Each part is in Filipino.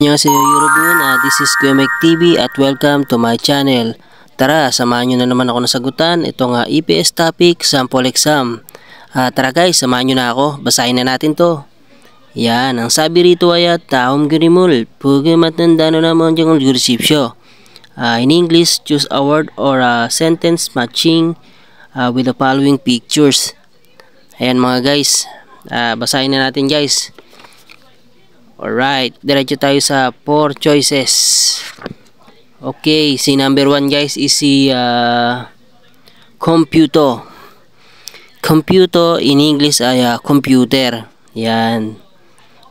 Annyeonghaseyo Yorobun, this is Kuya Mike TV at welcome to my channel. Tara, samahan nyo na naman ako nasagutan itong EPS topic sample exam. Tara guys, samahan nyo na ako, basahin na natin to. Yan, ang sabi rito ay taong girimul, pugi matanda na naman yung jurisipsyo. In English, choose a word or a sentence matching with the following pictures. Ayan mga guys, basahin na natin guys. Alright, diretso tayo sa 4 choices. Okay, si number 1 guys is si computer. Computer in English ay computer. Yan.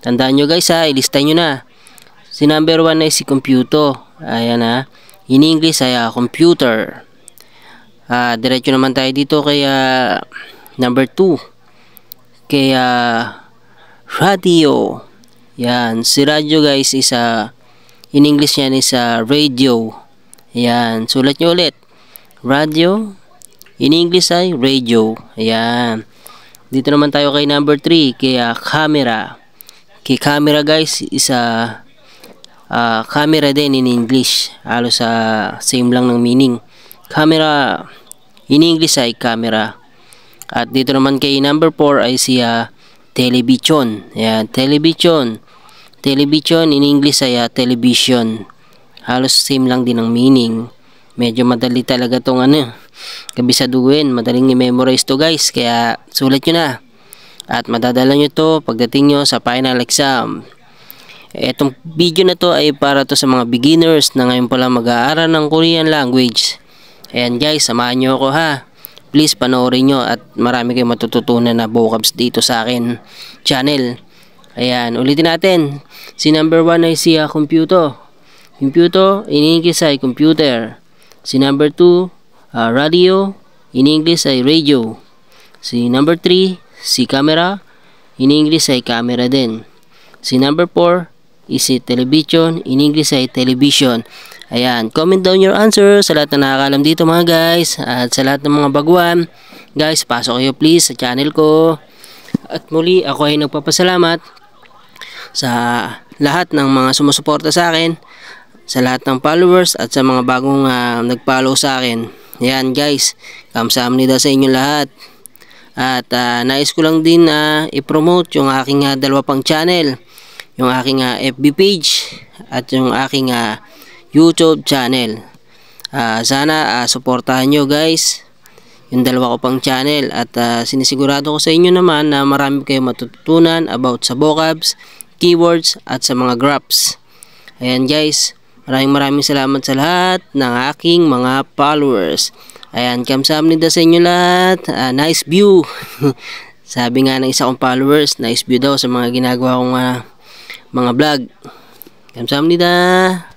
Tandaan nyo guys ilista nyo na. Si number 1 ay si computer. Ayan in English ay computer. Diretso naman tayo dito kay number 2. Kay radio. Yan, si radyo guys is in English yan is radio. Yan, sulat nyo ulit. Radio, in English ay radio. Yan. Dito naman tayo kay number 3, kay camera. Kay camera guys is camera din in English. Halos same lang ng meaning. Camera, in English ay camera. At dito naman kay number 4 ay si television. Ayan, television. Television in English ay television. Halos same lang din ang meaning. Medyo madali talaga tong kabisaduhin. Madaling i-memorize to guys. Kaya sulat nyo na. At madadala nyo to pagdating nyo sa final exam. Etong video na to ay para to sa mga beginners na ngayon pala mag-aaral ng Korean language. Ayan guys, samahan nyo ako Please panoorin nyo at marami kayong matututunan na vocabs dito sa akin channel. Ayan, ulitin natin. Si number 1 ay si computer. Computer, in English ay computer. Si number 2, radio. In English ay radio. Si number 3, si camera. In English ay camera din. Si number 4 is si television. In English ay television. Ayan, comment down your answer sa lahat na nakakalam dito mga guys. At sa lahat ng mga baguhan, guys, pasok kayo please sa channel ko. At muli, ako ay nagpapasalamat sa lahat ng mga sumusuporta sa akin, sa lahat ng followers at sa mga bagong nag-follow sa akin. Ayan guys, kamsahamnida sa inyo lahat. At nais ko lang din i-promote yung aking dalawa pang channel. Yung aking FB page at yung aking YouTube channel. Sana suportahan nyo guys yung dalawa ko pang channel at sinisigurado ko sa inyo naman na marami kayong matututunan about sa vocabs, keywords at sa mga graphs. Ayan guys, maraming salamat sa lahat ng aking mga followers. Ayan, kamsahamnida sa inyo lahat. Nice view. Sabi nga ng isa kong followers, nice view daw sa mga ginagawa kong mga vlog. Kamsahamnida.